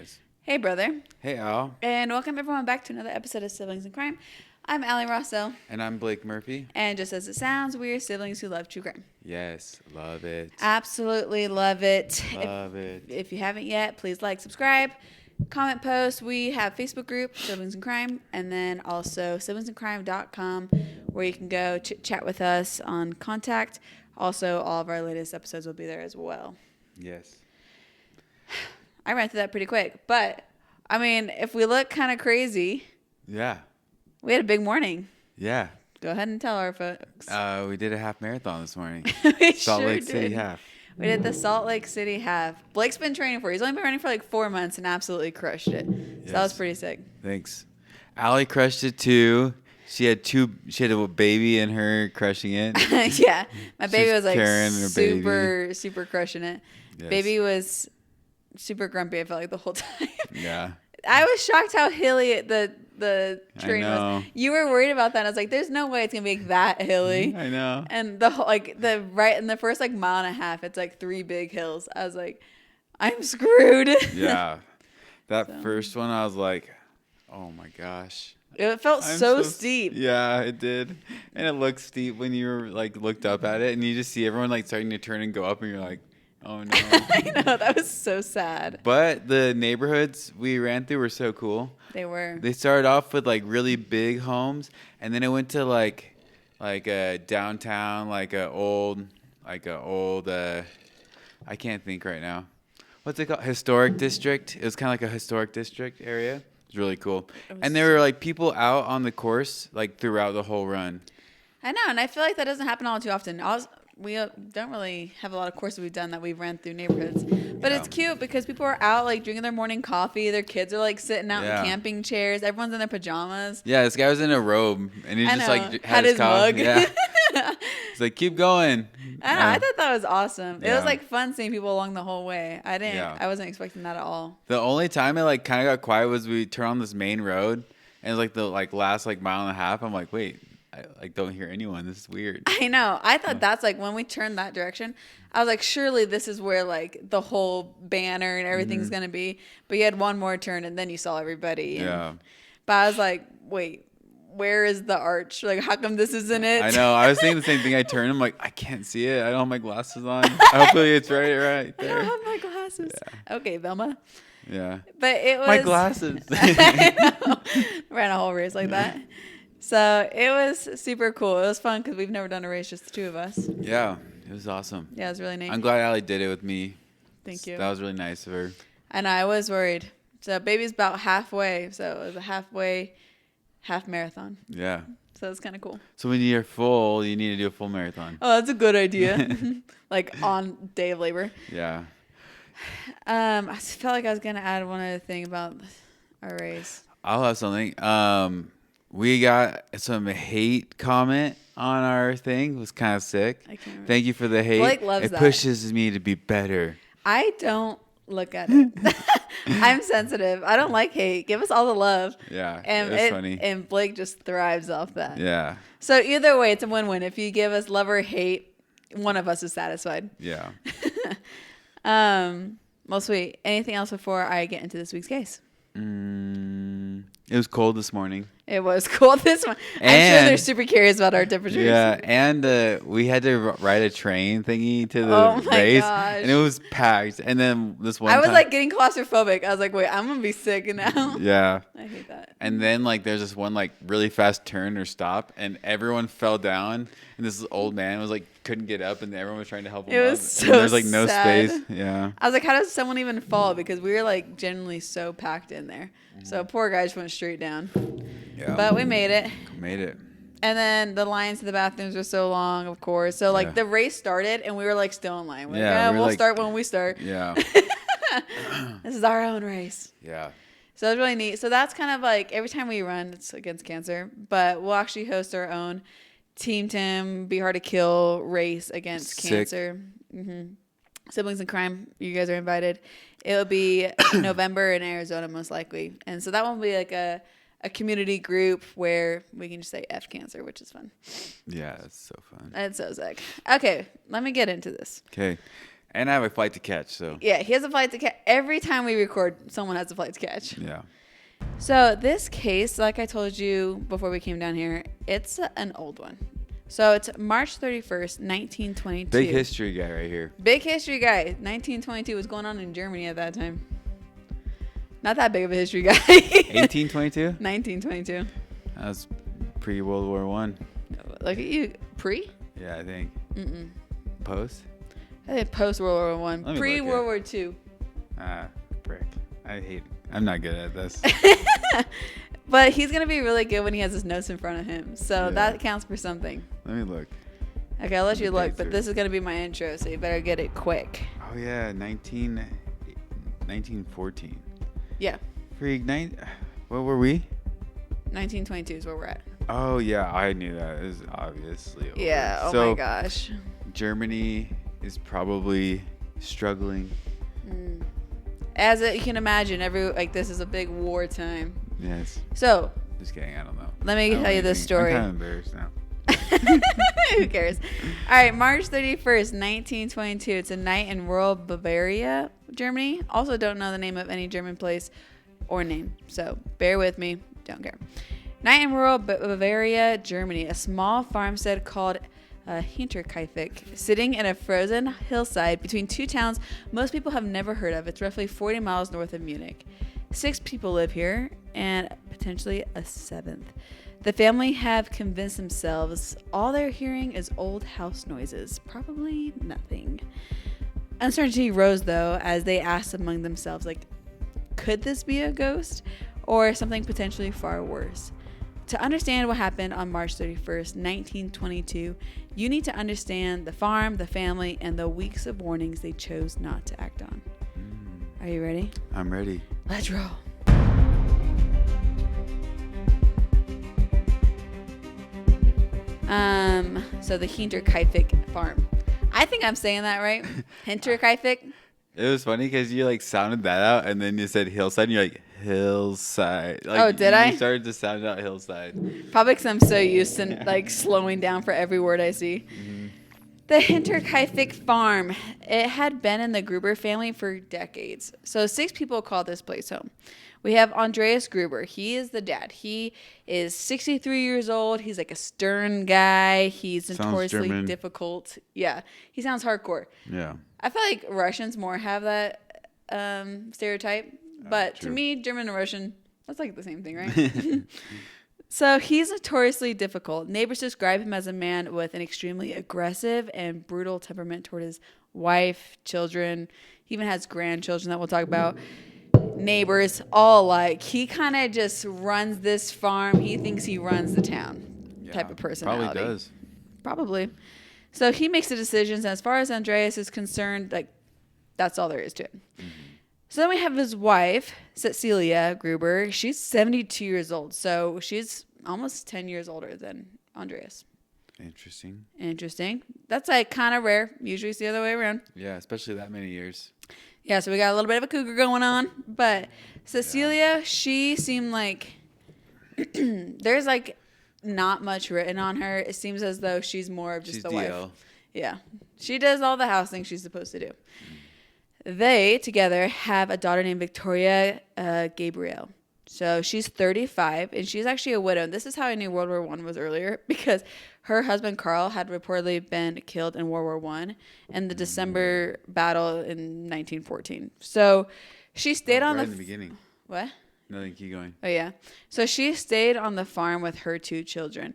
guys. Hey, brother. Hey, Al. And welcome everyone back to another episode of Siblings in Crime. I'm Allie Rossell. And I'm Blake Murphy. And just as it sounds, we are siblings who love true crime. Yes, love it. Absolutely love it. Love it. If you haven't yet, please like, subscribe, comment, post. We have Facebook group, Siblings in Crime, and then also siblingsincrime.com, where you can go chat with us on contact. Also, all of our latest episodes will be there as well. Yes. I ran through that pretty quick, but I mean, if we look kind of crazy, Yeah. we had a big morning. Yeah. Go ahead and tell our folks. We did a half marathon this morning. We Salt sure Lake City did. half. We did the Salt Lake City half. Blake's been training for it. He's only been running for like 4 months and absolutely crushed it. So that was pretty sick. Thanks. Allie crushed it too. She had a baby in her crushing it. Yeah. My baby was like super crushing it. Yes. Baby was super grumpy, I felt like the whole time. Yeah. I was shocked how hilly the train know. was. You were worried about that. I was like, "There's no way it's gonna be that hilly." I know. And the first like mile and a half, it's like 3 big hills. I was like, "I'm screwed." Yeah. That first one, I was like, "Oh my gosh." It felt so steep. Yeah, it did. And it looked steep when you were like looked up at it, and you just see everyone like starting to turn and go up, and you're like, "Oh no." I know, that was so sad. But the neighborhoods we ran through were so cool. They were. They started off with like really big homes, and then it went to like a downtown, like a old I can't think right now. What's it called? Historic district. It was kind of like a historic district area. It was really cool. And there were like people out on the course like throughout the whole run. I know, and I feel like that doesn't happen all too often. We don't really have a lot of courses we've done that we've ran through neighborhoods. But It's cute because people are out like drinking their morning coffee. Their kids are like sitting out in camping chairs. Everyone's in their pajamas. Yeah, this guy was in a robe and he just like had his mug. Yeah. He's like, keep going. I thought that was awesome. Yeah. It was like fun seeing people along the whole way. I wasn't expecting that at all. The only time it like kind of got quiet was we turned on this main road and it was like the last like mile and a half. I'm like, wait. I don't hear anyone. This is weird. I know. I thought that's like when we turned that direction, I was like, surely this is where like the whole banner and everything's going to be. But you had one more turn and then you saw everybody. But I was like, wait, where is the arch? Like, how come this isn't it? I know. I was thinking the same thing. I turned. I'm like, I can't see it. I don't have my glasses on. Hopefully it's right there. I don't have my glasses. Yeah. Okay, Velma. Yeah. But it was. My glasses. I know. Ran a whole race like that. So it was super cool. It was fun because we've never done a race, just the two of us. Yeah, it was awesome. Yeah, it was really neat. I'm glad Allie did it with me. Thank you. That was really nice of her. And I was worried. So baby's about halfway. So it was a half marathon. Yeah. So it's kind of cool. So when you're full, you need to do a full marathon. Oh, that's a good idea. Like on day of labor. Yeah. I felt like I was going to add one other thing about our race. I'll have something. We got some hate comment on our thing. It was kind of sick. I can't remember. Thank you for the hate. Blake loves that. It pushes me to be better. I don't look at it. I'm sensitive. I don't like hate. Give us all the love. Yeah, And it was funny. And Blake just thrives off that. Yeah. So either way, it's a win-win. If you give us love or hate, one of us is satisfied. Yeah. Well, sweet. Anything else before I get into this week's case? It was cold this morning. It was cold this one. I'm sure they're super curious about our temperatures. Yeah, and we had to ride a train thingy to the race, and it was packed. And then this one I was time, like getting claustrophobic. I was like, wait, I'm going to be sick now. Yeah. I hate that. And then like there's this one like really fast turn or stop, and everyone fell down. And this old man was like couldn't get up, and everyone was trying to help him. It was up. so And there's like no sad. space. Yeah. I was like, how does someone even fall? Because we were like generally so packed in there. So poor guy just went straight down. Yeah. But we made it. Made it. And then the lines to the bathrooms were so long, of course. So like the race started, and we were like still in line. We're we'll start when we start. Yeah. This is our own race. Yeah. So it's really neat. So that's kind of like every time we run, it's against cancer. But we'll actually host our own Team Tim Be Hard to Kill race against cancer. Mm-hmm. Siblings in Crime, you guys are invited. It'll be November in Arizona, most likely. And so that one will be like a community group where we can just say F cancer, which is fun. Yeah, it's so fun. It's so sick. Okay, let me get into this. Okay. And I have a flight to catch, so. Yeah, he has a flight to catch. Every time we record, someone has a flight to catch. Yeah. So this case, like I told you before we came down here, it's an old one. So it's March 31st, 1922. Big history guy right here. Big history guy. 1922 was going on in Germany at that time. Not that big of a history guy. 1822? 1922. That was pre-World War One. Look at you. Pre? Yeah, I think. Mm-mm. Post? I think post-World War One. Let me Pre-World War Two. Ah, brick. I'm not good at this. But he's going to be really good when he has his notes in front of him. So Yeah. that counts for something. Let me look. Okay, I'll let you look, but through. this is going to be my intro, so you better get it quick. Oh, yeah. 1914. Yeah. What were we? 1922 is where we're at. Oh, yeah. I knew that. It was obviously over. Yeah. Oh, So, my gosh. Germany is probably struggling. As you can imagine, this is a big wartime. Yes. So, Just kidding. I don't know. let me tell you this story. I'm kind of embarrassed now. Who cares? All right, March 31st, 1922. It's a night in rural Bavaria, Germany. Also, don't know the name of any German place or name, so bear with me. Don't care. Night in rural Bavaria, Germany. A small farmstead called Hinterkaifeck, sitting in a frozen hillside between two towns most people have never heard of. It's roughly 40 miles north of Munich. 6 people live here, and potentially a 7th. The family have convinced themselves all they're hearing is old house noises. Probably nothing. Uncertainty rose, though, as they asked among themselves, could this be a ghost or something potentially far worse? To understand what happened on March 31st, 1922, you need to understand the farm, the family, and the weeks of warnings they chose not to act on. Are you ready? I'm ready. Let's roll. So the Hinterkaifeck farm. I think I'm saying that right. Hinterkaifeck. It was funny because you sounded that out and then you said hillside and you're like, hillside. Oh, did I? You started to sound out hillside. Probably because I'm so used to slowing down for every word I see. Mm-hmm. The Hinterkaifeck farm. It had been in the Gruber family for decades. So 6 people called this place home. We have Andreas Gruber. He is the dad. He is 63 years old. He's a stern guy. He's notoriously difficult. Yeah, he sounds hardcore. Yeah. I feel like Russians more have that stereotype. But to me, German and Russian, that's the same thing, right? So he's notoriously difficult. Neighbors describe him as a man with an extremely aggressive and brutal temperament toward his wife, children. He even has grandchildren that we'll talk about. Neighbors, all he kind of just runs this farm. He thinks he runs the town type of personality. Probably does. Probably. So he makes the decisions. And as far as Andreas is concerned, that's all there is to it. Mm-hmm. So then we have his wife, Cäzilia Gruber. She's 72 years old. So she's almost 10 years older than Andreas. Interesting. That's kind of rare. Usually it's the other way around. Yeah, especially that many years. Yeah, so we got a little bit of a cougar going on. But Cäzilia, she seemed there's not much written on her. It seems as though she's more of just the wife. Yeah. She does all the house things she's supposed to do. They together have a daughter named Viktoria, Gabriel. So she's 35, and she's actually a widow. And this is how I knew World War I was earlier, because her husband, Carl, had reportedly been killed in World War I in the December battle in 1914. So she stayed on in the beginning. What? Nothing, keep going. Oh, yeah. So she stayed on the farm with her 2 children.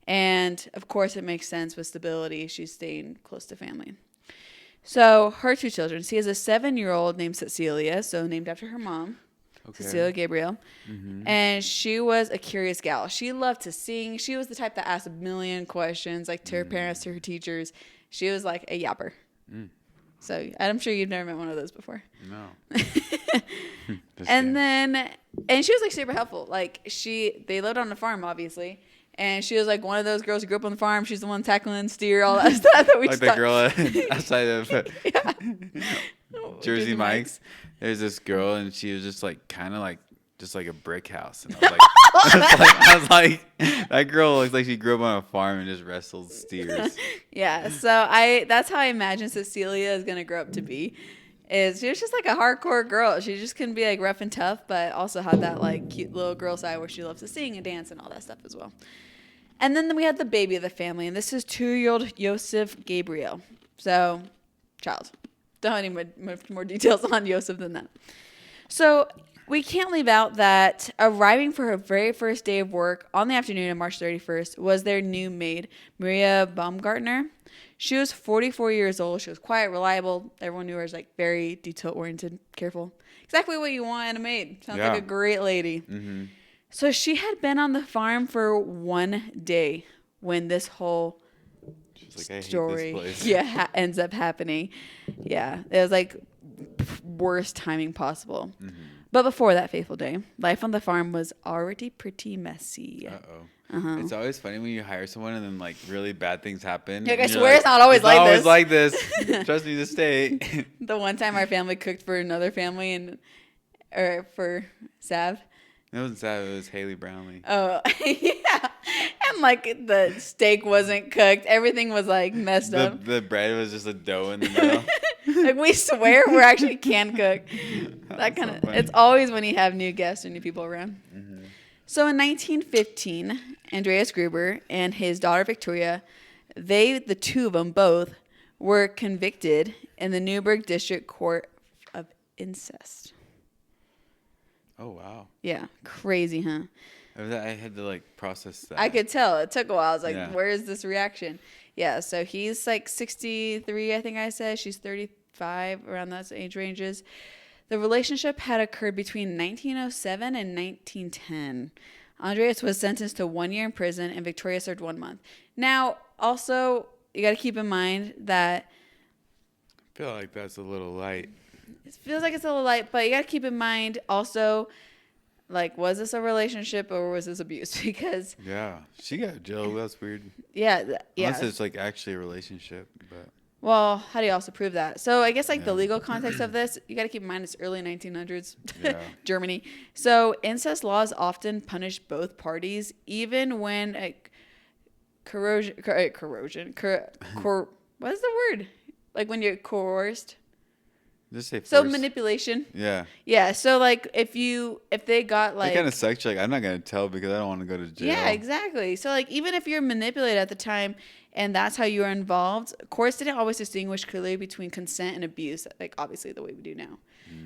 And, of course, it makes sense with stability. She's staying close to family. So her 2 children. She has a 7-year-old named Cäzilia, so named after her mom. Okay. Cäzilia Gabriel. Mm-hmm. And she was a curious gal. She loved to sing. She was the type that asked a million questions, to her parents, to her teachers. She was a yapper. Mm. So I'm sure you've never met one of those before. No. And she was super helpful. They lived on the farm, obviously. And she was one of those girls who grew up on the farm. She's the one tackling steer, all that stuff that we the girl outside of Jersey Mike's. There's this girl, and she was just kind of just like a brick house. And I was like, that girl looks like she grew up on a farm and just wrestled steers. Yeah, so that's how I imagine Cäzilia is gonna grow up to be. Is she was just like a hardcore girl. She just couldn't be like rough and tough, but also had that like cute little girl side where she loves to sing and dance and all that stuff as well. And then we had the baby of the family, and this is 2-year-old Josef Gabriel. So, child. Don't have any much more details on Josef than that. So we can't leave out that arriving for her very first day of work on the afternoon of March 31st was their new maid, Maria Baumgartner. She was 44 years old. She was quiet, reliable. Everyone knew her as like very detail-oriented, careful. Exactly what you want in a maid. Sounds like a great lady. Mm-hmm. So she had been on the farm for 1 day when this whole story ends up happening. Yeah, it was like worst timing possible. Mm-hmm. But before that fateful day, life on the farm was already pretty messy. It's always funny when you hire someone and then like really bad things happen. Yeah, I swear it's not always like this. It's always like this. Trust me to stay. The one time our family cooked for another family or for Sav. It wasn't Sav, it was Haley Brownlee. Oh, yeah. And like the steak wasn't cooked. Everything was like messed up. The bread was just a dough in the middle. Like we swear we actually can cook. That kind of it's always when you have new guests or new people around. Mm-hmm. So in 1915, Andreas Gruber and his daughter Viktoria, the two of them both, were convicted in the Newburgh District Court of incest. Oh wow. Yeah, crazy, huh? I had to like process that. I could tell. It took a while. I was like, where is this reaction? Yeah, so he's like 63, I think I said. She's 35, around those age ranges. The relationship had occurred between 1907 and 1910. Andreas was sentenced to 1 year in prison, and Viktoria served 1 month. Now, also, you got to keep in mind that... I feel like that's a little light. It feels like it's a little light, but you got to keep in mind also... Like, was this a relationship or was this abuse? Because... Yeah. She got jailed. That's weird. Yeah. Unless it's, like, actually a relationship. But well, how do you also prove that? So, I guess, like, the legal context of this, you got to keep in mind it's early 1900s, Germany. So, incest laws often punish both parties, even when what is the word? Like, when you're coerced? Just say force. So manipulation. Yeah. Yeah. So like if they got like. It kind of sucks. You're like, I'm not gonna tell because I don't want to go to jail. Yeah, exactly. So like even if you're manipulated at the time and that's how you were involved, courts didn't always distinguish clearly between consent and abuse, like obviously the way we do now.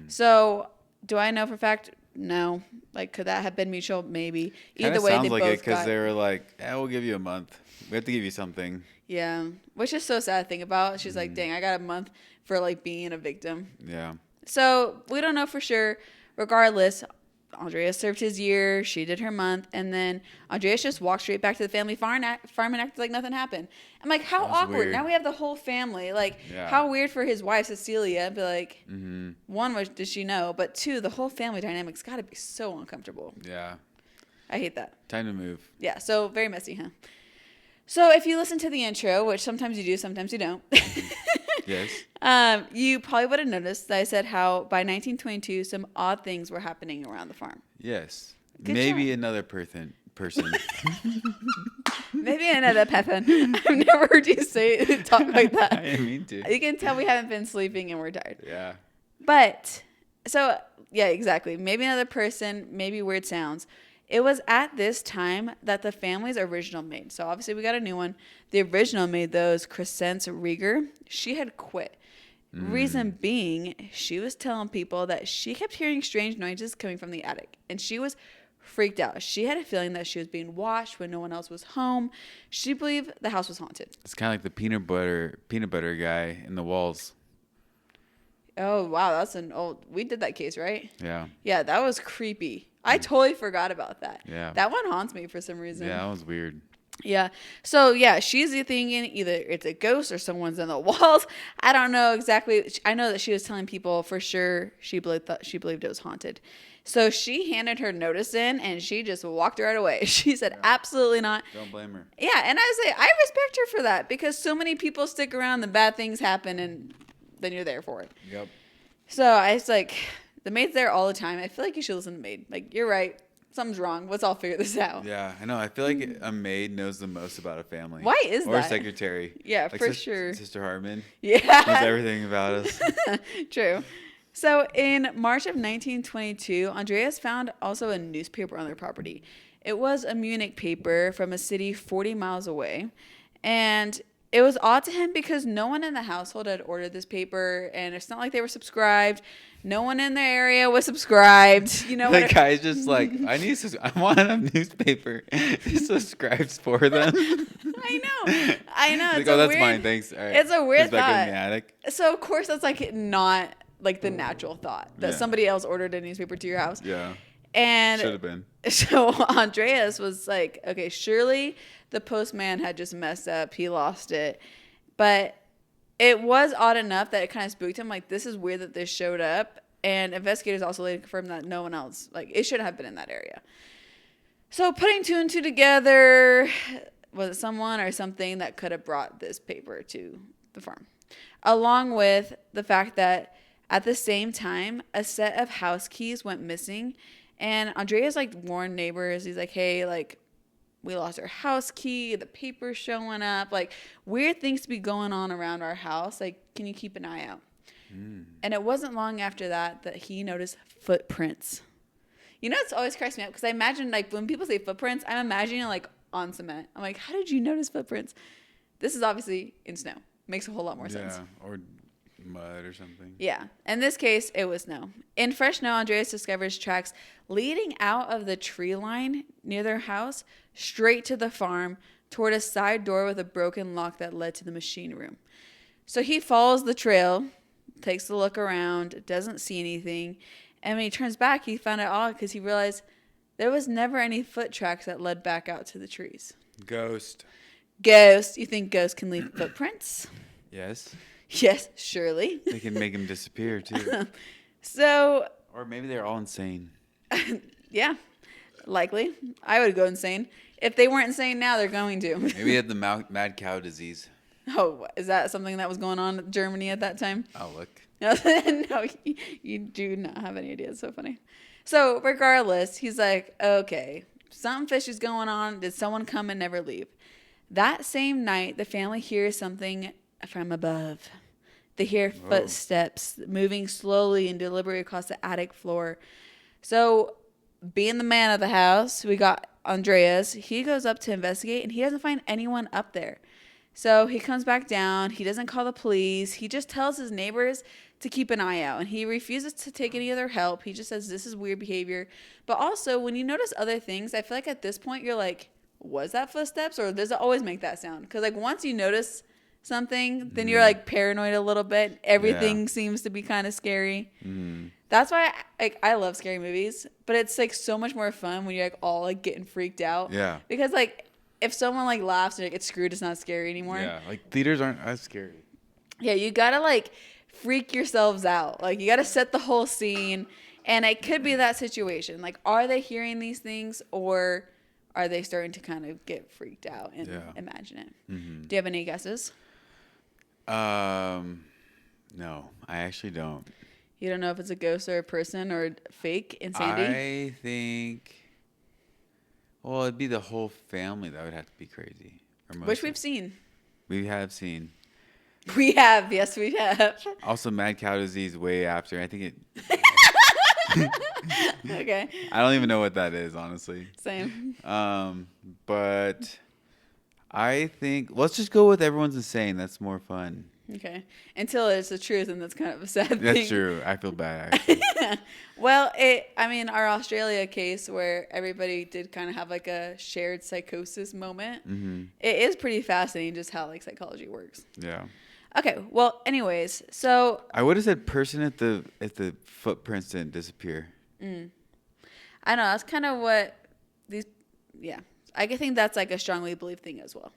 So do I know for a fact? No. Like could that have been mutual? Maybe. Either way, sounds they like both it because they were like, we'll give you a month. We have to give you something. Yeah, which is so sad to think about. She's like, dang, I got a month for like being a victim. Yeah. So we don't know for sure. Regardless, Andreas served his year. She did her month. And then Andreas just walked straight back to the family farm and acted like nothing happened. I'm like, how awkward. Weird. Now we have the whole family. Like, how weird for his wife, Cäzilia. Be like, one, what does she know? But two, the whole family dynamic's got to be so uncomfortable. Yeah. I hate that. Time to move. Yeah. So very messy, huh? So if you listen to the intro, which sometimes you do, sometimes you don't. Yes. You probably would have noticed that I said how by 1922 some odd things were happening around the farm. Yes. Maybe another person. Maybe another person. I've never heard you talk like that. I didn't mean to. You can tell we haven't been sleeping and we're tired. Yeah. But so yeah, exactly. Maybe another person. Maybe weird sounds. It was at this time that the family's original maid, so obviously we got a new one. The original maid, though, is Crescence Rieger. She had quit. Reason being, she was telling people that she kept hearing strange noises coming from the attic, and she was freaked out. She had a feeling that she was being watched when no one else was home. She believed the house was haunted. It's kind of like the peanut butter guy in the walls. Oh, wow, that's an old... We did that case, right? Yeah. Yeah, that was creepy. I totally forgot about that. Yeah. That one haunts me for some reason. Yeah, that was weird. Yeah. So, yeah, she's thinking either it's a ghost or someone's in the walls. I don't know exactly. I know that she was telling people for sure she believed it was haunted. So she handed her notice in and she just walked right away. She said, absolutely not. Don't blame her. Yeah. And I say, I respect her for that because so many people stick around and bad things happen and then you're there for it. Yep. So I was like... The maid's there all the time. I feel like you should listen to the maid. Like, you're right. Something's wrong. Let's all figure this out. Yeah, I know. I feel like a maid knows the most about a family. Why is or that? Or a secretary. Yeah, like for sure. Sister Hartman. Yeah. Knows everything about us. True. So in March of 1922, Andreas found also a newspaper on their property. It was a Munich paper from a city 40 miles away. And it was odd to him because no one in the household had ordered this paper, and it's not like they were subscribed. No one in the area was subscribed. You know, the guy's just like, I want a newspaper. Subscribes for them. I know. Like, oh, that's mine. Thanks. All right. It's a weird back thought. in the attic. So of course that's like not like the natural thought that somebody else ordered a newspaper to your house. Yeah. And should have been. So Andreas was like, okay, surely the postman had just messed up. He lost it. But it was odd enough that it kind of spooked him. Like, this is weird that this showed up. And investigators also later confirmed that no one else, like, it shouldn't have been in that area. So putting two and two together, was it someone or something that could have brought this paper to the farm? Along with the fact that at the same time, a set of house keys went missing. And Andreas, like, warned neighbors. He's like, hey, like, we lost our house key. The paper's showing up. Like, weird things to be going on around our house. Like, can you keep an eye out? And it wasn't long after that he noticed footprints. You know, it's always cracks me up because I imagine, like, when people say footprints, I'm imagining, like, on cement. I'm like, how did you notice footprints? This is obviously in snow. Makes a whole lot more sense. Yeah, or mud or something. Yeah. In this case, it was snow. In fresh snow, Andreas discovers tracks leading out of the tree line near their house straight to the farm toward a side door with a broken lock that led to the machine room. So he follows the trail, takes a look around, doesn't see anything. And when he turns back, he found it odd because he realized there was never any foot tracks that led back out to the trees. Ghost. You think ghosts can leave footprints? Yes. Yes, surely. They can make him disappear, too. So... Or maybe they're all insane. Yeah, likely. I would go insane. If they weren't insane now, they're going to. Maybe they had the mad cow disease. Oh, is that something that was going on in Germany at that time? Oh, look. No, you do not have any idea. It's so funny. So regardless, he's like, okay, something fishy is going on. Did someone come and never leave? That same night, the family hears something from above. They hear footsteps moving slowly and deliberately across the attic floor. So being the man of the house, we got Andreas. He goes up to investigate, and he doesn't find anyone up there. So he comes back down. He doesn't call the police. He just tells his neighbors to keep an eye out. And he refuses to take any other help. He just says, this is weird behavior. But also, when you notice other things, I feel like at this point, you're like, was that footsteps? Or does it always make that sound? Because, like, once you notice something, then you're, like, paranoid a little bit. Everything seems to be kind of scary. That's why I love scary movies. But it's, like, so much more fun when you're, like, all, like, getting freaked out. Yeah. Because, like, if someone, like, laughs and, like, it's screwed, it's not scary anymore. Yeah, like, theaters aren't as scary. Yeah, you gotta, like, freak yourselves out. Like, you gotta set the whole scene. And it could be that situation. Like, are they hearing these things, or are they starting to kind of get freaked out and imagine it? Do you have any guesses? No, I actually don't. You don't know if it's a ghost or a person or fake insanity? I think... Well, it'd be the whole family that would have to be crazy. Which we've seen. We have seen. We have. Yes, we have. Also, mad cow disease way after. I think it... Okay. I don't even know what that is, honestly. Same. But I think... Let's just go with everyone's insane. That's more fun. Okay. Until it's the truth, and that's kind of a sad thing. That's true. I feel bad, actually. Well, our Australia case where everybody did kind of have like a shared psychosis moment. It is pretty fascinating just how like psychology works. Yeah. Okay. Well, anyways, so I would have said person if the footprints didn't disappear. I know that's kind of what these. Yeah, I think that's like a strongly believed thing as well.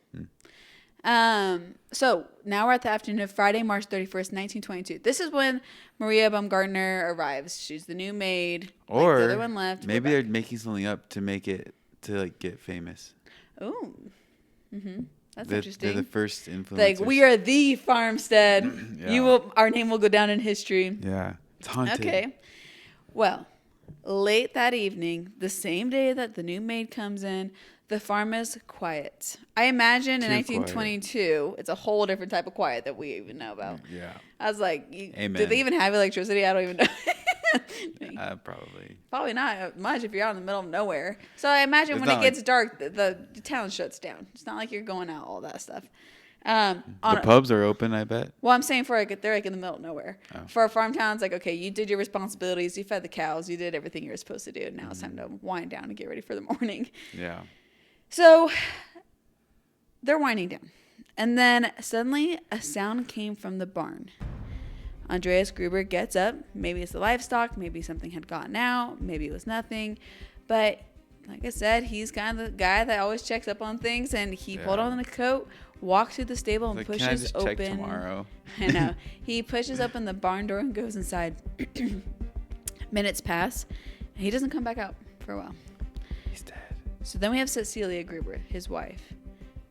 So now we're at the afternoon of Friday, March 31st, 1922. This is when Maria Baumgartner arrives. She's the new maid. Or like the other one left. Maybe they're making something up to make it to like get famous. Oh, that's interesting. They're the first influencers. Like, we are the farmstead. Yeah. Our name will go down in history. Yeah, it's haunted. Okay. Well, late that evening, the same day that the new maid comes in, the farm is quiet. I imagine in 1922, it's a whole different type of quiet that we even know about. Yeah. I was like, Amen. Do they even have electricity? I don't even know. Probably. Probably not much if you're out in the middle of nowhere. So I imagine when it gets dark, the town shuts down. It's not like you're going out, all that stuff. The pubs are open, I bet. Well, I'm saying they're like in the middle of nowhere. Oh. For a farm town, it's like, okay, you did your responsibilities. You fed the cows. You did everything you were supposed to do. Now it's time to wind down and get ready for the morning. Yeah. So they're winding down. And then suddenly a sound came from the barn. Andreas Gruber gets up. Maybe it's the livestock. Maybe something had gotten out. Maybe it was nothing. But like I said, he's kind of the guy that always checks up on things. And he pulled on the coat, walks through the stable, and pushes can I just open. Check tomorrow? I know. He pushes open the barn door and goes inside. Minutes pass. And he doesn't come back out for a while. He's dead. So then we have Cäzilia Gruber, his wife.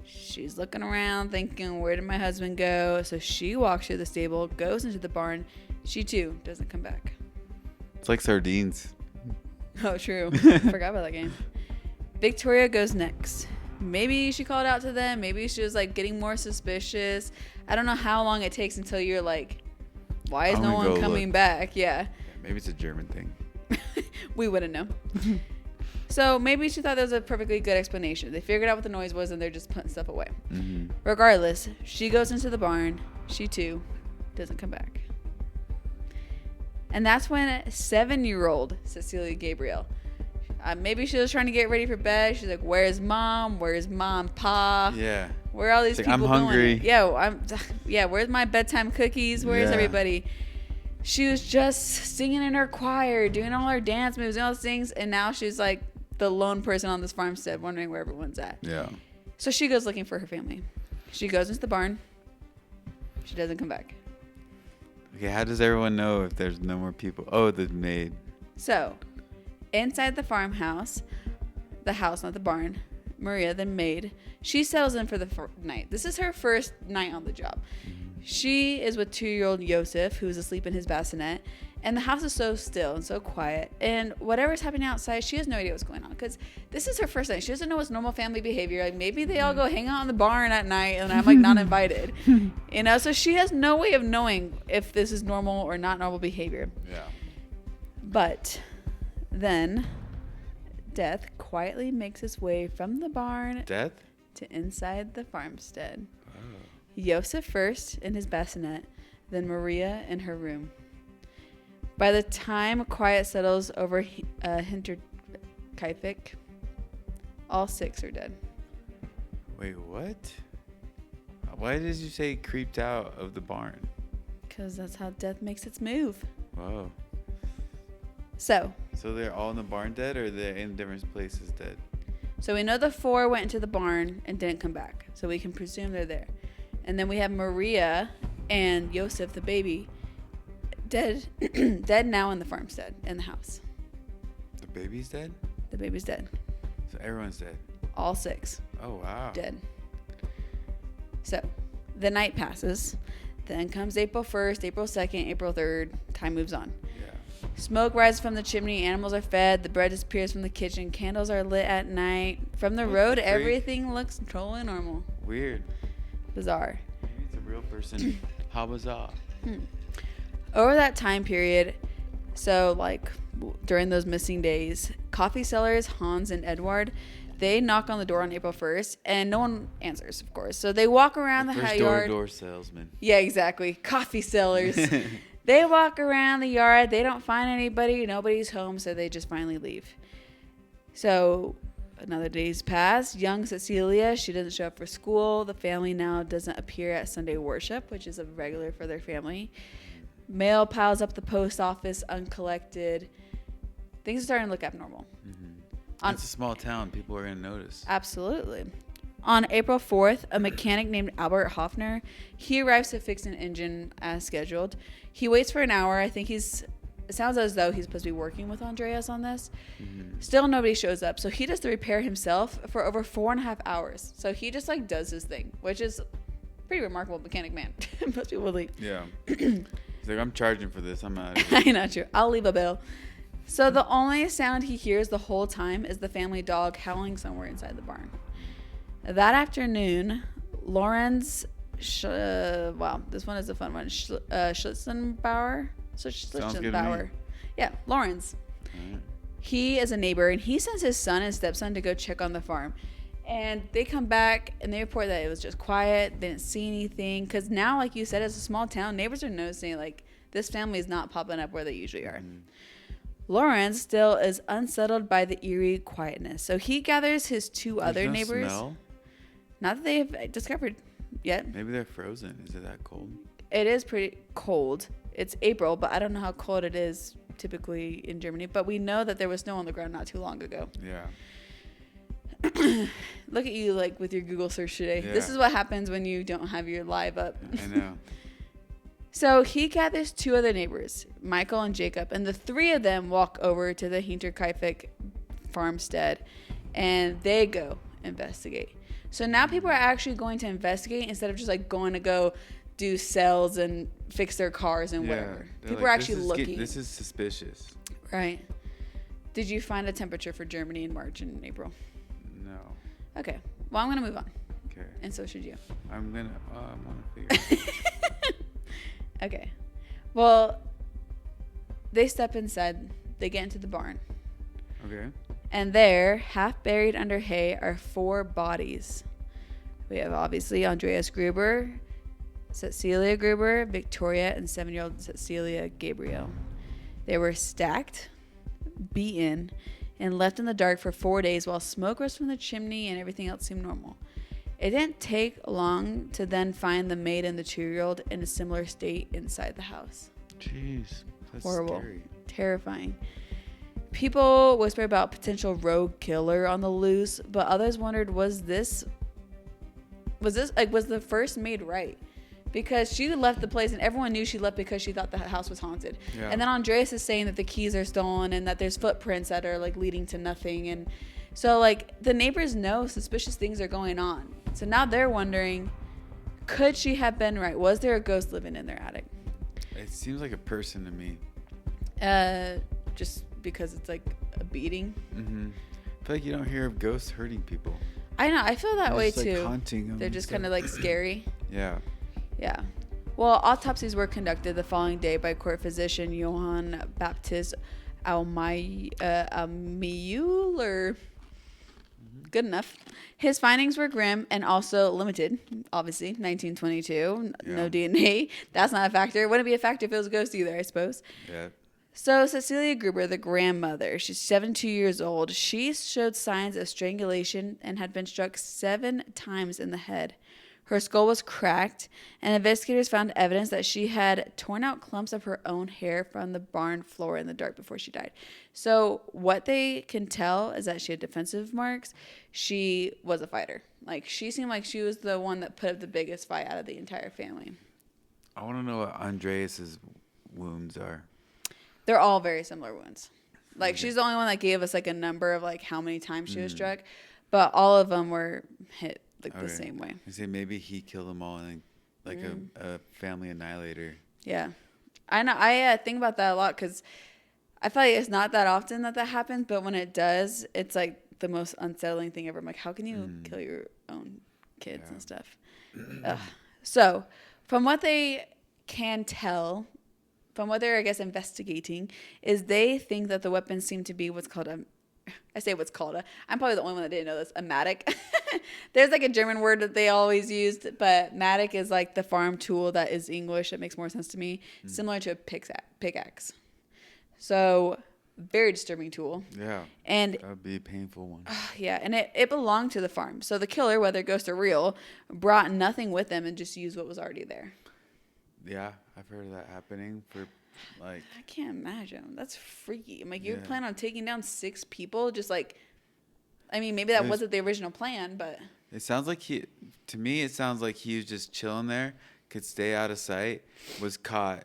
She's looking around thinking, where did my husband go? So she walks through the stable, goes into the barn. She too doesn't come back. It's like sardines. Oh, true. Forgot about that game. Viktoria goes next. Maybe she called out to them. Maybe she was like getting more suspicious. I don't know how long it takes until you're like, why is no one coming back? Yeah. Maybe it's a German thing. We wouldn't know. So maybe she thought that was a perfectly good explanation. They figured out what the noise was and they're just putting stuff away. Mm-hmm. Regardless, she goes into the barn. She too doesn't come back. And that's when 7-year-old Cäzilia Gabriel, maybe she was trying to get ready for bed. She's like, where's mom? Where's mom, pa? Yeah. Where are all these people I'm going? hungry. Yeah, where's my bedtime cookies? Where's everybody? She was just singing in her choir, doing all her dance moves and all those things. And now she's like the lone person on this farmstead wondering where everyone's at. Yeah. So she goes looking for her family. She goes into the barn. She doesn't come back. Okay, how does everyone know if there's no more people? Oh, the maid. So, inside the farmhouse, the house, not the barn, Maria, the maid, she settles in for the night. This is her first night on the job. She is with 2-year-old Josef, who's asleep in his bassinet. And the house is so still and so quiet. And whatever's happening outside, she has no idea what's going on. Because this is her first night. She doesn't know what's normal family behavior. Like, maybe they all go hang out in the barn at night and I'm, like, not invited. You know? So she has no way of knowing if this is normal or not normal behavior. Yeah. But then death quietly makes its way from the barn to inside the farmstead. Oh. Josef first in his bassinet, then Maria in her room. By the time quiet settles over Hinterkaifeck, all 6 are dead. Wait, what? Why did you say creeped out of the barn? Because that's how death makes its move. Whoa. So they're all in the barn dead, or they're in different places dead? So we know the 4 went into the barn and didn't come back. So we can presume they're there. And then we have Maria and Josef, the baby, dead dead now in the farmstead, in the house. The baby's dead? The baby's dead. So everyone's dead? All 6. Oh, wow. Dead. So the night passes. Then comes April 1st, April 2nd, April 3rd. Time moves on. Yeah. Smoke rises from the chimney. Animals are fed. The bread disappears from the kitchen. Candles are lit at night. From the road, everything looks totally normal. Weird. Bizarre. Maybe it's a real person. How bizarre. Over that time period, so like during those missing days, coffee sellers Hans and Edward, they knock on the door on April 1st and no one answers, of course. So they walk around the yard. Door-to-door salesman. Yeah, exactly. Coffee sellers. They walk around the yard. They don't find anybody. Nobody's home, so they just finally leave. So another day's pass. Young Cäzilia, she doesn't show up for school. The family now doesn't appear at Sunday worship, which is a regular for their family. Mail piles up the post office uncollected. Things are starting to look abnormal. Mm-hmm. It's a small town. People are going to notice. Absolutely. On April 4th, a mechanic named Albert Hoffner, he arrives to fix an engine as scheduled. He waits for an hour. I think it sounds as though he's supposed to be working with Andreas on this. Mm-hmm. Still nobody shows up. So he does the repair himself for over 4.5 hours. So he just like does his thing, which is pretty remarkable mechanic man. Most people would leave. Yeah. He's like, I'm charging for this. I'm out of here. I know, true. I'll leave a bill. So the only sound he hears the whole time is the family dog howling somewhere inside the barn. That afternoon, Lorenz, wow, this one is a fun one. Schlitzenbauer. Yeah, Lorenz. Right. He is a neighbor, and he sends his son and stepson to go check on the farm. And they come back, and they report that it was just quiet. They didn't see anything. Because now, like you said, it's a small town. Neighbors are noticing, like, this family is not popping up where they usually are. Mm-hmm. Lawrence still is unsettled by the eerie quietness. So he gathers his two other neighbors. Smell? Not that they've discovered yet. Maybe they're frozen. Is it that cold? It is pretty cold. It's April, but I don't know how cold it is typically in Germany. But we know that there was snow on the ground not too long ago. Yeah. Look at you, like, with your Google search today. Yeah. This is what happens when you don't have your live up. I know. So he gathers two other neighbors, Michael and Jacob, and the three of them walk over to the Hinterkaifeck farmstead, and they go investigate. So now people are actually going to investigate instead of just, like, going to go do sales and fix their cars and whatever. People like, are actually looking. This is suspicious. Right. Did you find a temperature for Germany in March and April? No. Okay. Well, I'm going to move on. Okay. And so should you. I'm going to figure it out. Okay. Well, they step inside. They get into the barn. Okay. And there, half buried under hay, are 4 bodies. We have, obviously, Andreas Gruber, Cäzilia Gruber, Viktoria, and 7-year-old Cäzilia Gabriel. They were stacked, beaten, and left in the dark for 4 days while smoke rose from the chimney and everything else seemed normal. It didn't take long to then find the maid and the 2-year-old in a similar state inside the house. Jeez. That's horrible. Scary. Terrifying. People whisper about potential rogue killer on the loose, but others wondered, was the first maid right? Because she left the place and everyone knew she left because she thought the house was haunted. Yeah. And then Andreas is saying that the keys are stolen and that there's footprints that are, like, leading to nothing. And so, like, the neighbors know suspicious things are going on. So now they're wondering, could she have been right? Was there a ghost living in their attic? It seems like a person to me. Just because it's like a beating. Mm-hmm. I feel like you don't hear of ghosts hurting people. I know. I feel that way just, too. Like, haunting them. They're just kind of like scary. Yeah. Yeah. Well, autopsies were conducted the following day by court physician Johann Baptist Almiul, or good enough. His findings were grim and also limited. Obviously, 1922, yeah. No DNA. That's not a factor. Wouldn't be a factor if it was a ghost either, I suppose. Yeah. So Cäzilia Gruber, the grandmother, she's 72 years old. She showed signs of strangulation and had been struck 7 times in the head. Her skull was cracked, and investigators found evidence that she had torn out clumps of her own hair from the barn floor in the dark before she died. So what they can tell is that she had defensive marks. She was a fighter. Like, she seemed like she was the one that put up the biggest fight out of the entire family. I want to know what Andreas's wounds are. They're all very similar wounds. Like, she's the only one that gave us, like, a number of, like, how many times she was struck. But all of them were hit, like, the same way. I say maybe he killed them all and, like, a family annihilator. Yeah. I know. I think about that a lot because I feel like it's not that often that happens. But when it does, it's, like, the most unsettling thing ever. I'm like, how can you kill your own kids and stuff? So, from what they can tell... From what they're, I guess, investigating, is they think that the weapons seem to be what's called I'm probably the only one that didn't know this, a mattock. There's, like, a German word that they always used, but mattock is, like, the farm tool that is English. It makes more sense to me. Similar to a pickaxe. So, very disturbing tool. Yeah. And that would be a painful one. Yeah, and it belonged to the farm. So the killer, whether ghost or real, brought nothing with him and just used what was already there. Yeah, I've heard of that happening for, like... I can't imagine. That's freaky. I'm like, you plan on taking down 6 people? Just, like... I mean, maybe that wasn't the original plan, but... It sounds like to me, it sounds like he was just chilling there, could stay out of sight, was caught,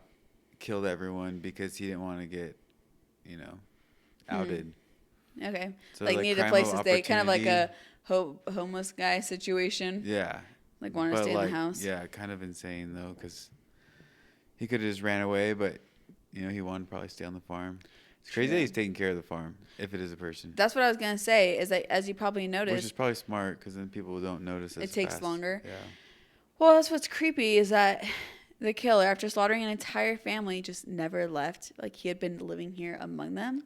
killed everyone because he didn't want to get, outed. Okay. So like needed a place to stay. Kind of like a homeless guy situation. Yeah. Like wanted to stay in the house. Yeah, kind of insane, though, because... He could have just ran away, but, he wanted to probably stay on the farm. It's crazy that he's taking care of the farm, if it is a person. That's what I was going to say, is that, as you probably noticed. Which is probably smart, because then people don't notice as it takes fast. longer. Yeah. Well, that's what's creepy, is that the killer, after slaughtering an entire family, just never left. Like, he had been living here among them.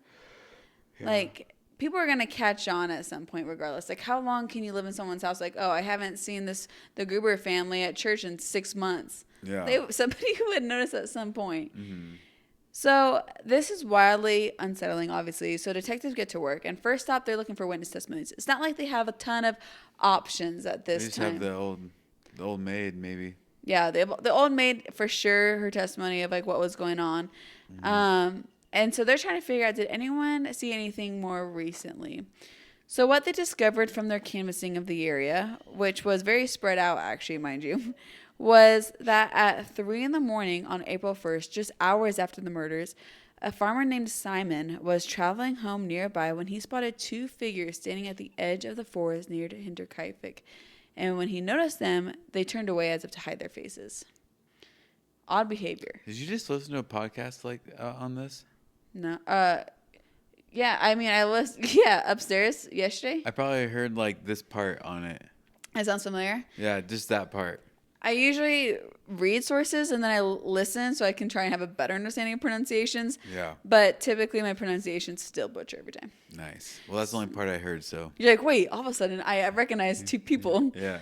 Yeah. Like, people are going to catch on at some point regardless. Like, how long can you live in someone's house? Like, oh, I haven't seen the Gruber family at church in 6 months. Yeah. Somebody would notice at some point. Mm-hmm. So this is wildly unsettling, obviously. So detectives get to work. And first stop, they're looking for witness testimonies. It's not like they have a ton of options at this time. They just have the old maid, maybe. Yeah, the old maid, for sure, her testimony of, like, what was going on. Mm-hmm. And so they're trying to figure out, did anyone see anything more recently? So what they discovered from their canvassing of the area, which was very spread out, actually, mind you, was that at 3 a.m. on April 1st, just hours after the murders, a farmer named Simon was traveling home nearby when he spotted 2 figures standing at the edge of the forest near to Hinterkaifeck. And when he noticed them, they turned away as if to hide their faces. Odd behavior. Did you just listen to a podcast like on this? No. Yeah, I mean, I listened, upstairs yesterday. I probably heard, like, this part on it. It sounds familiar? Yeah, just that part. I usually read sources and then I listen so I can try and have a better understanding of pronunciations. Yeah. But typically my pronunciations still butcher every time. Nice. Well, that's the only part I heard, so. You're like, wait, all of a sudden I recognize 2 people. Yeah.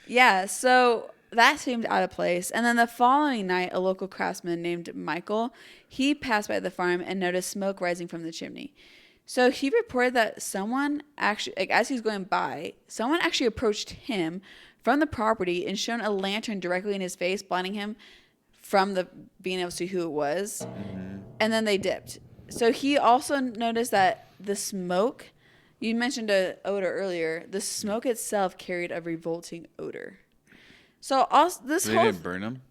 Yeah, so that seemed out of place. And then the following night, a local craftsman named Michael, he passed by the farm and noticed smoke rising from the chimney. So he reported that someone actually, like, as he's going by, someone actually approached him from the property and shone a lantern directly in his face, blinding him from being able to see who it was. Mm-hmm. And then they dipped. So he also noticed that the smoke, you mentioned an odor earlier, the smoke itself carried a revolting odor. So also they didn't burn them?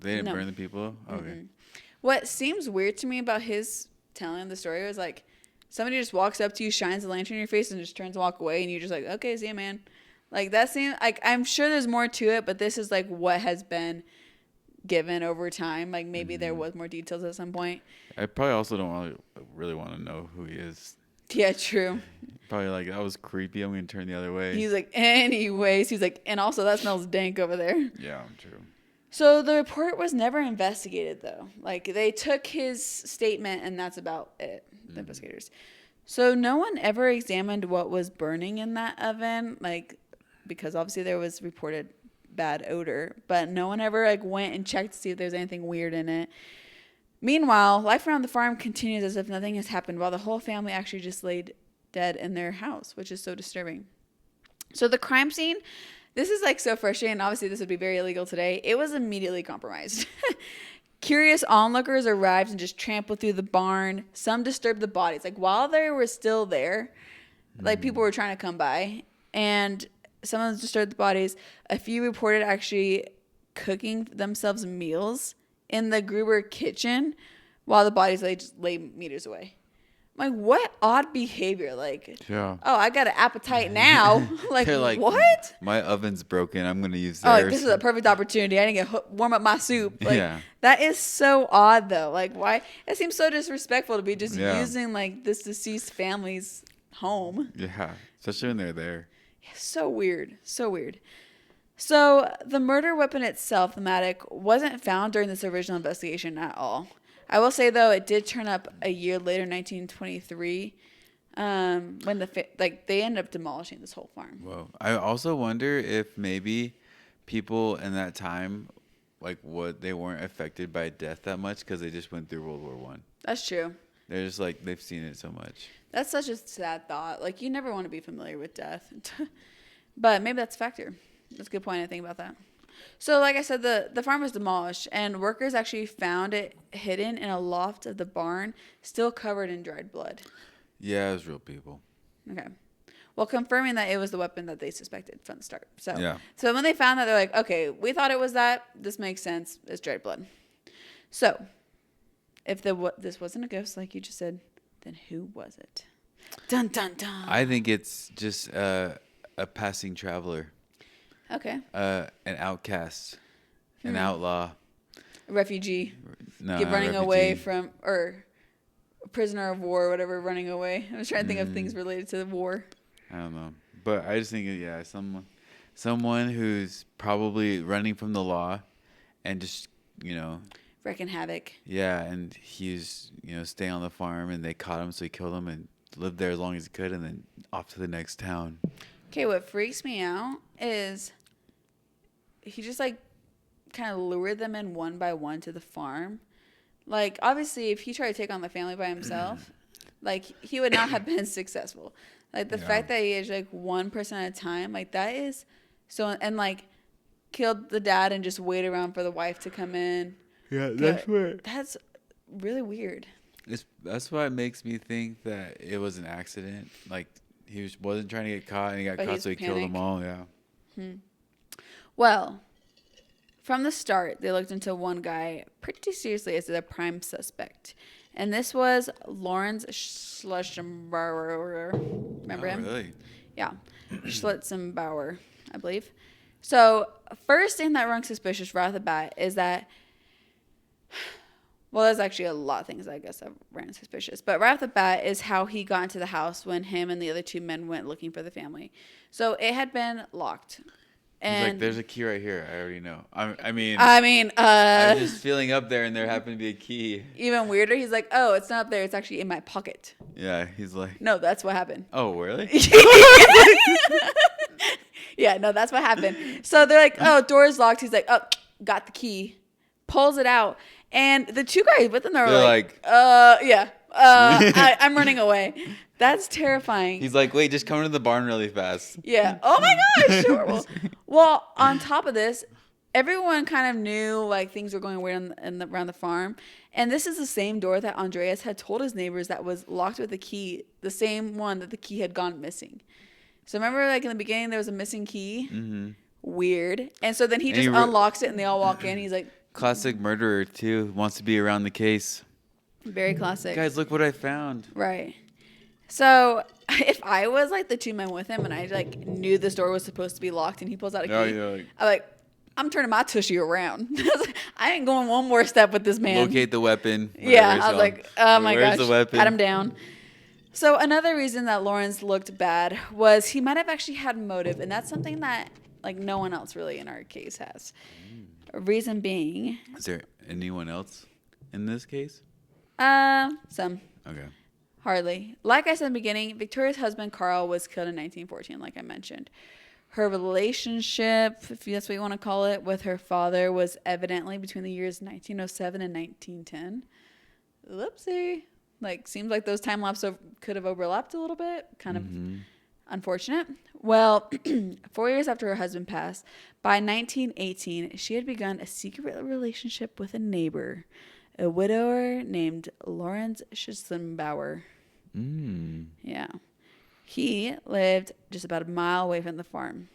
They didn't burn the people? Okay. Mm-hmm. What seems weird to me about his telling the story was, like, somebody just walks up to you, shines a lantern in your face, and just turns and walk away, and you're just like, okay, see you, man. Like, that seems like, I'm sure there's more to it, but this is, like, what has been given over time. Like, maybe there was more details at some point. I probably also don't really want to know who he is. Yeah, true. Probably like, that was creepy. I'm going to turn the other way. He's like, anyways. He's like, and also that smells dank over there. Yeah, true. So the report was never investigated, though. Like, they took his statement, and that's about it, the investigators. So no one ever examined what was burning in that oven, like, because obviously there was reported bad odor, but no one ever, like, went and checked to see if there's anything weird in it. Meanwhile, life around the farm continues as if nothing has happened, while the whole family actually just laid dead in their house, which is so disturbing. So the crime scene, this is, like, so frustrating. Obviously, this would be very illegal today. It was immediately compromised. Curious onlookers arrived and just trampled through the barn. Some disturbed the bodies. Like, while they were still there, like, people were trying to come by. And some of them disturbed the bodies. A few reported actually cooking themselves meals in the Gruber kitchen while the bodies lay meters away. I'm like, what odd behavior? Like, yeah. Oh, I got an appetite now. Like, what? My oven's broken. I'm going to use theirs. Oh, like, this is a perfect opportunity. I didn't get warm up my soup. Like, yeah. That is so odd, though. Like, why? It seems so disrespectful to be just using, like, this deceased family's home. Yeah, especially when they're there. Yeah, so weird. So weird. So the murder weapon itself, the mattock, wasn't found during this original investigation at all. I will say, though, it did turn up a year later, 1923, when they ended up demolishing this whole farm. Whoa. I also wonder if maybe people in that time, like, they weren't affected by death that much because they just went through World War I. That's true. They're just, like, they've seen it so much. That's such a sad thought. Like, you never want to be familiar with death. But maybe that's a factor. That's a good point. I think about that. So, like I said, the farm was demolished, and workers actually found it hidden in a loft of the barn, still covered in dried blood. Yeah, it was real people. Okay. Well, confirming that it was the weapon that they suspected from the start. So, yeah. So when they found that, they're like, okay, we thought it was that. This makes sense. It's dried blood. So, if this wasn't a ghost, like you just said, then who was it? Dun, dun, dun. I think it's just a passing traveler. Okay. An outcast, an outlaw, a refugee, no, running away from, or prisoner of war or whatever running away. I was trying to think of things related to the war. I don't know. But I just think, yeah, someone who's probably running from the law and just, wreaking havoc. Yeah, and he's, staying on the farm, and they caught him, so he killed him and lived there as long as he could, and then off to the next town. Okay, what freaks me out is he just, like, kind of lured them in one by one to the farm. Like, obviously, if he tried to take on the family by himself, like, he would not have been successful. Like, the fact that he is, like, one person at a time, like, that is so... And, like, killed the dad and just wait around for the wife to come in. Yeah, that's weird. That's really weird. That's why it makes me think that it was an accident. Like, he wasn't trying to get caught, and he got caught, so he killed them all, yeah. Well... From the start, they looked into one guy pretty seriously as the prime suspect. And this was Lawrence Schlitzenbauer. Remember him? Really? Yeah. Schlitzenbauer, I believe. So, first thing that rung suspicious right off the bat is that... Well, there's actually a lot of things I guess that ran suspicious. But right off the bat is how he got into the house when him and the other two men went looking for the family. So, it had been locked. And he's like, there's a key right here. I already know. I mean, I'm just feeling up there, and there happened to be a key. Even weirder, he's like, oh, it's not up there. It's actually in my pocket. Yeah, he's like... No, that's what happened. Oh, really? Yeah, no, that's what happened. So they're like, oh, door's locked. He's like, oh, got the key. Pulls it out. And the two guys with him, they're like, yeah, I'm running away. That's terrifying. He's like, wait, just come into the barn really fast. Yeah. Oh my gosh, sure. Well, on top of this, everyone kind of knew like things were going weird around the farm. And this is the same door that Andreas had told his neighbors that was locked with a key, the same one that the key had gone missing. So remember like in the beginning there was a missing key? Mm-hmm. Weird. And so then he just unlocks it and they all walk in. He's like... Classic murderer too. Wants to be around the case. Very classic. Guys, look what I found. Right. So if I was like the two men with him and I like knew this door was supposed to be locked and he pulls out a key, I'm turning my tushy around. I ain't going one more step with this man. Locate the weapon. Yeah, I was like, oh my gosh, the weapon? pat him down. So another reason that Lawrence looked bad was he might have actually had motive, and that's something that like no one else really in our case has. Reason being... Is there anyone else in this case? Some. Okay. Hardly. Like I said in the beginning, Victoria's husband, Carl, was killed in 1914, like I mentioned. Her relationship, if that's what you want to call it, with her father was evidently between the years 1907 and 1910. Whoopsie. Like, seems like those time lapses could have overlapped a little bit. Kind of unfortunate. Well, 4 years after her husband passed, by 1918, she had begun a secret relationship with a neighbor, a widower named Lawrence Schlitzenbauer. Yeah. He lived just about a mile away from the farm.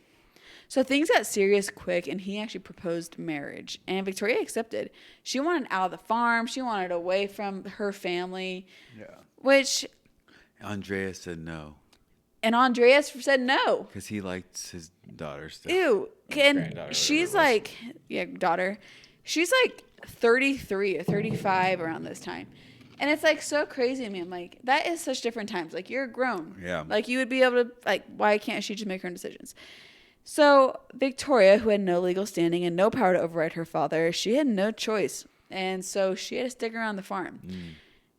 So things got serious quick, and he actually proposed marriage. And Victoria accepted. She wanted out of the farm. She wanted away from her family. Yeah. Which... Andreas said no. And Andreas said no. Because he liked his daughter still. Ew. And she's like... Yeah, daughter. She's like 33 or 35 around this time. And it's like so crazy to me. I'm like, that is such different times. Like, you're grown. Yeah. Like, you would be able to... Like, why can't she just make her own decisions? So Victoria, who had no legal standing and no power to override her father, she had no choice. And so she had to stick around the farm.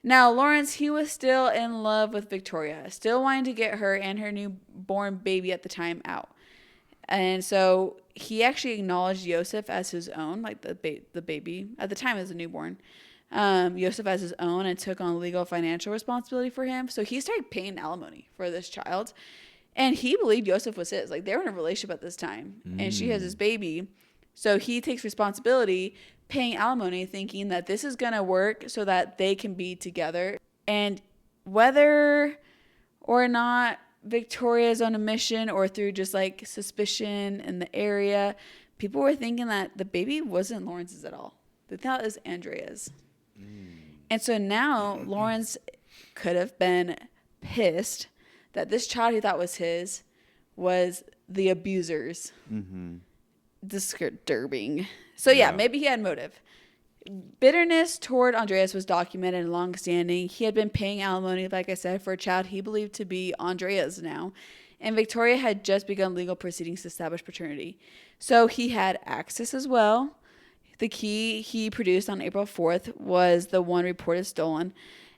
Now, Lawrence, he was still in love with Victoria, still wanting to get her and her newborn baby at the time out. And so he actually acknowledged Josef as his own, like the baby. At the time, it was a newborn. Josef as his own and took on legal financial responsibility for him. So he started paying alimony for this child. And he believed Josef was his. Like, they were in a relationship at this time. And she has his baby. So he takes responsibility, paying alimony, thinking that this is going to work so that they can be together. And whether or not Victoria's on a mission or through just, like, suspicion in the area, people were thinking that the baby wasn't Lawrence's at all. They thought it was Andrea's. And so now Lawrence could have been pissed that this child he thought was his was the abuser's. Disturbing. So yeah, maybe he had motive. Bitterness toward Andreas was documented and long-standing. He had been paying alimony, like I said, for a child he believed to be Andreas now. And Viktoria had just begun legal proceedings to establish paternity. So he had access as well. The key he produced on April 4th was the one reported stolen.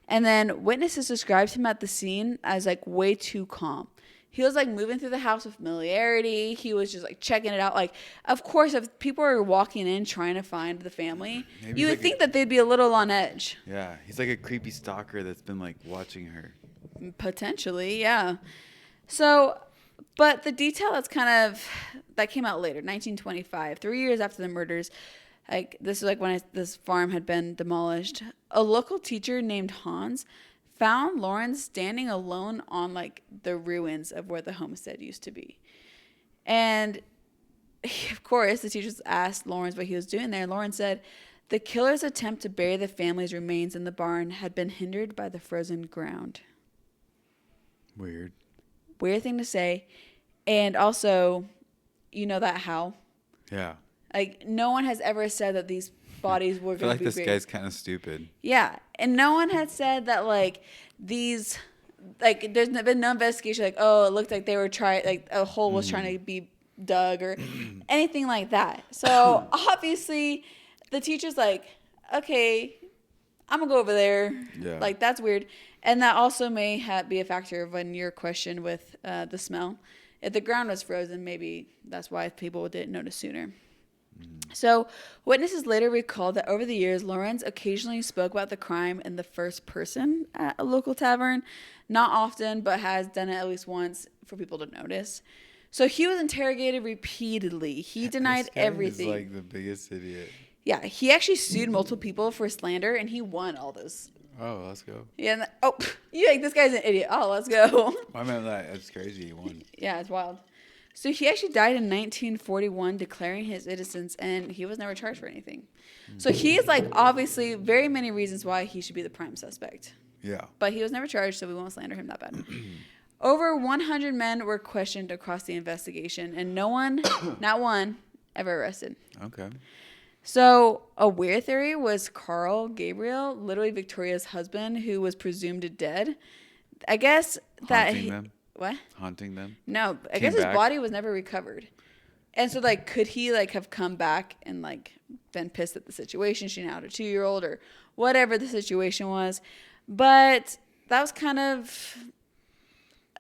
And then witnesses described him at the scene as like way too calm. He was like moving through the house with familiarity. He was just like checking it out. Like, of course, if people are walking in trying to find the family, Maybe you would think that they'd be a little on edge. Yeah, he's like a creepy stalker that's been like watching her. Potentially, yeah. So, but the detail that came out later, 1925, 3 years after the murders, like this is like when this farm had been demolished. A local teacher named Hans found Lawrence standing alone on like the ruins of where the homestead used to be. And of course, the teachers asked Lawrence what he was doing there. Lawrence said the killer's attempt to bury the family's remains in the barn had been hindered by the frozen ground. Weird thing to say. And also, you know that how? Yeah. Like, no one has ever said that these bodies were going to be buried. I feel like this guy's kind of stupid. Yeah. And no one had said that, like, these, like, there's been no investigation, like, oh, it looked like they were trying, like, a hole was trying to be dug or anything like that. So, obviously, the teacher's like, okay, I'm going to go over there. Yeah. Like, that's weird. And that also may be a factor of when your question with the smell. If the ground was frozen, maybe that's why people didn't notice sooner. So, witnesses later recalled that over the years, Lawrence occasionally spoke about the crime in the first person at a local tavern. Not often, but has done it at least once for people to notice. So, he was interrogated repeatedly. He denied everything. He's like the biggest idiot. Yeah, he actually sued multiple people for slander, and he won all those. Oh, let's go. Yeah, you think this guy's an idiot. Oh, let's go. I meant that. That's crazy. He won. Yeah, it's wild. So he actually died in 1941 declaring his innocence, and he was never charged for anything. So he is like obviously very many reasons why he should be the prime suspect. Yeah. But he was never charged, so we won't slander him that bad. Over 100 men were questioned across the investigation, and no one, not one, ever arrested. Okay. So a weird theory was Gabriel, literally Victoria's husband, who was presumed dead. I guess that What? Haunting them? No, I guess his body was never recovered. And so, like, could he, like, have come back and, like, been pissed at the situation? She now had a 2-year-old or whatever the situation was. But that was kind of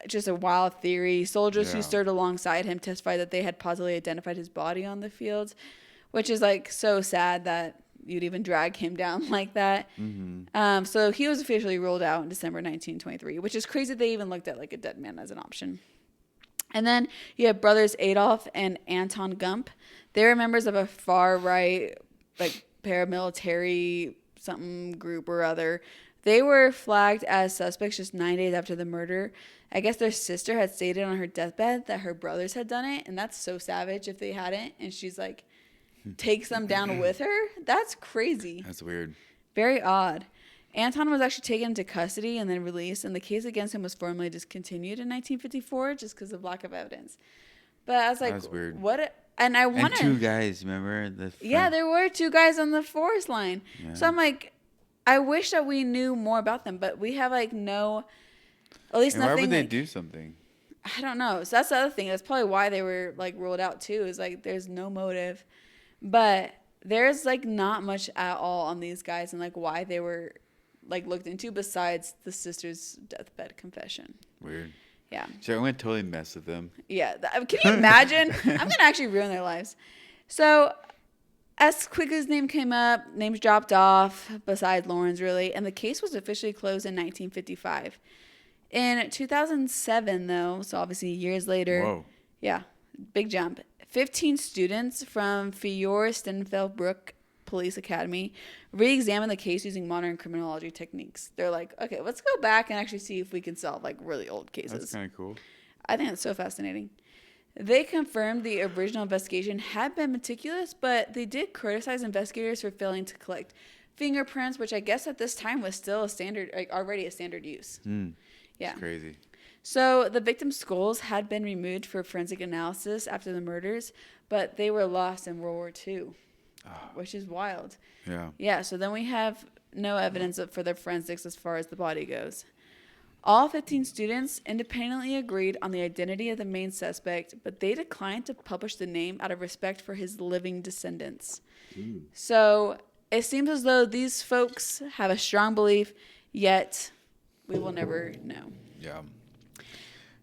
just a wild theory. Soldiers who stood alongside him testified that they had positively identified his body on the fields, which is, like, so sad that you'd even drag him down like that. Mm-hmm. So he was officially ruled out in December 1923, which is crazy they even looked at like a dead man as an option. And then you have brothers Adolf and Anton Gump. They were members of a far right, like paramilitary something group or other. They were flagged as suspects just 9 days after the murder. I guess their sister had stated on her deathbed that her brothers had done it, and that's so savage if they hadn't. And she's like, takes them down with her? That's crazy. That's weird. Very odd. Anton was actually taken into custody and then released, and the case against him was formally discontinued in 1954 just because of lack of evidence. But I was like, that's weird. What? And I wonder. And 2 guys, remember? Yeah, there were 2 guys on the forest line. Yeah. So I'm like, I wish that we knew more about them, but we have like no, at least nothing. Why would they do something? I don't know. So that's the other thing. That's probably why they were like ruled out too. Is like there's no motive. But there's, like, not much at all on these guys and, like, why they were, like, looked into besides the sister's deathbed confession. Weird. Yeah. So I'm going to totally mess with them. Yeah. Can you imagine? I'm going to actually ruin their lives. So as quickly as name came up, names dropped off, besides Lauren's, really, and the case was officially closed in 1955. In 2007, though, so obviously years later. Whoa. Yeah. Big jump. 15 students from Fior-Stenfeldbruck Police Academy re-examined the case using modern criminology techniques. They're like, okay, let's go back and actually see if we can solve like really old cases. That's kind of cool. I think that's so fascinating. They confirmed the original investigation had been meticulous, but they did criticize investigators for failing to collect fingerprints, which I guess at this time was still a standard, like already a standard use. Yeah. It's crazy. So the victims' skulls had been removed for forensic analysis after the murders, but they were lost in World War II. which is wild. Yeah. Yeah, so then we have no evidence for the forensics as far as the body goes. All 15 students independently agreed on the identity of the main suspect, but they declined to publish the name out of respect for his living descendants. So it seems as though these folks have a strong belief, yet we will never know. Yeah.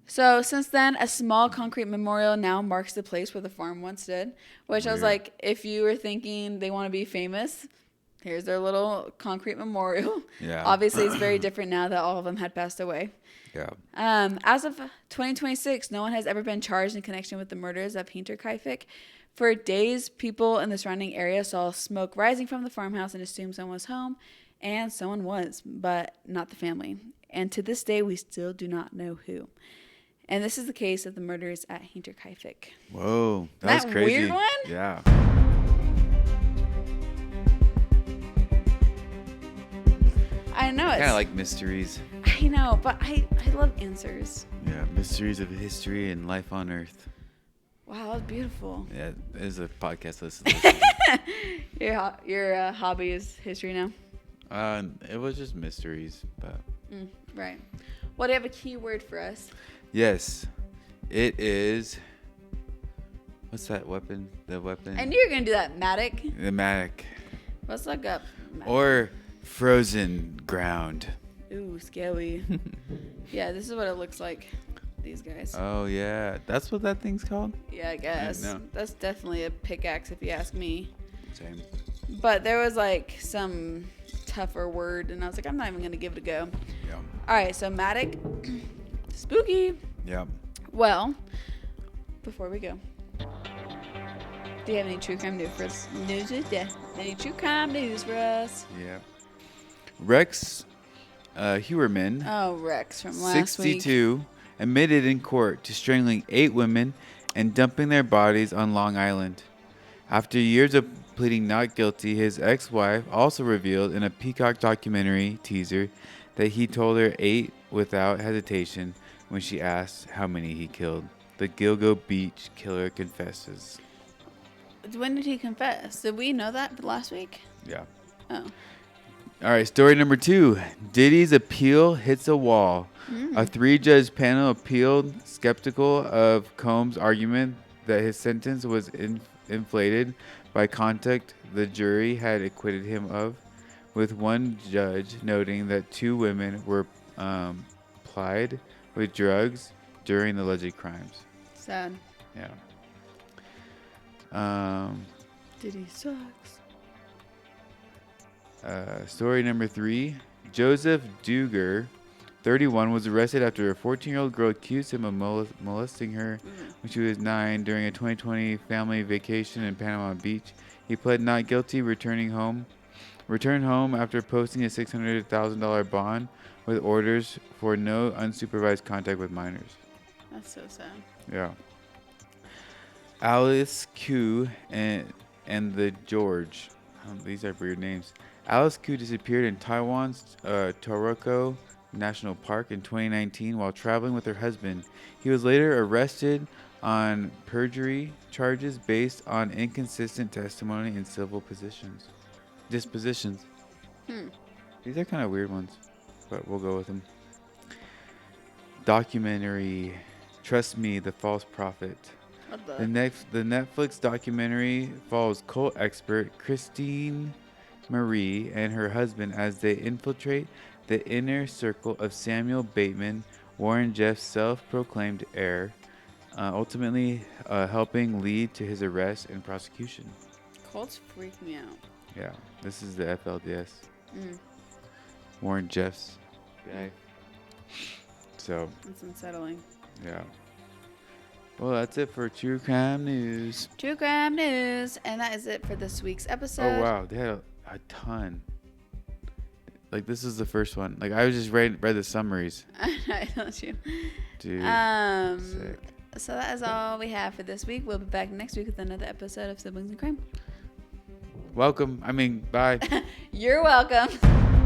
So since then, a small concrete memorial now marks the place where the farm once stood, which I was like, if you were thinking they want to be famous, here's their little concrete memorial. Yeah. Obviously, it's very different now that all of them had passed away. Yeah. As of 2026, no one has ever been charged in connection with the murders of Hinterkaifeck. For days, people in the surrounding area saw smoke rising from the farmhouse and assumed someone was home, and someone was, but not the family. And to this day, we still do not know who. And this is the case of the murders at Hinterkaifeck. Whoa, that was crazy. Weird one? Yeah. I know it's Kind of like mysteries. I know, but I love answers. Yeah, mysteries of history and life on Earth. Wow, that was beautiful. Yeah, it is a podcast listen. Your hobby is history now? It was just mysteries, but Right. Well, do you have a key word for us? yes, it is. What's that weapon? The weapon. I knew you were going to do that, Matic. The Matic. Let's look up. Matic. Or frozen ground. Ooh, scary. Yeah, this is what it looks like. These guys. Oh yeah, that's what that thing's called. Yeah, I guess. know. That's definitely a pickaxe if you ask me. Same. But there was like some tougher word, and I was like, I'm not even going to give it a go. Yeah. All right, so Matic. Spooky. Yeah. Well, before we go, do you have any true crime news for us? Any true crime news for us? Yeah. Rex Hewerman, Oh, Rex from last week. 62, admitted in court to strangling 8 women and dumping their bodies on Long Island. After years of pleading not guilty, his ex-wife also revealed in a Peacock documentary teaser that he told her 8 without hesitation when she asked how many he killed. The Gilgo Beach killer confesses. When did he confess? Did we know that last week? Yeah. Oh. All right, story number 2. Diddy's appeal hits a wall. A 3-judge panel appealed, skeptical of Combs' argument that his sentence was inflated by conduct the jury had acquitted him of, with one judge noting that 2 women were plied with drugs during the alleged crimes. Sad. Yeah. Diddy sucks. Story number 3. Josef Duger, 31, was arrested after a 14-year-old girl accused him of molesting her when she was 9 during a 2020 family vacation in Panama Beach. He pled not guilty, returned home after posting a $600,000 bond with orders for no unsupervised contact with minors. That's so sad. Yeah. Alice Q and the George. These are weird names. Alice Q disappeared in Taiwan's Taroko National Park in 2019 while traveling with her husband. He was later arrested on perjury charges based on inconsistent testimony in civil dispositions. These are kind of weird ones, but we'll go with them. Documentary, Trust Me, The False Prophet. What The Netflix documentary follows cult expert Christine Marie and her husband as they infiltrate the inner circle of Samuel Bateman, Warren Jeff's self-proclaimed heir, ultimately helping lead to his arrest and prosecution. Cults freak me out. Yeah, this is the FLDS. Warren Jeff's guy. So, That's unsettling. yeah. Well, that's it for True Crime News. True crime news. And that is it for this week's episode. Oh, wow. They had a ton. Like, this is the first one. Like, I was just read the summaries. I told you. Dude. Sick. So that is all we have for this week. We'll be back next week with another episode of Siblings in Crime. Welcome. I mean, bye. You're welcome.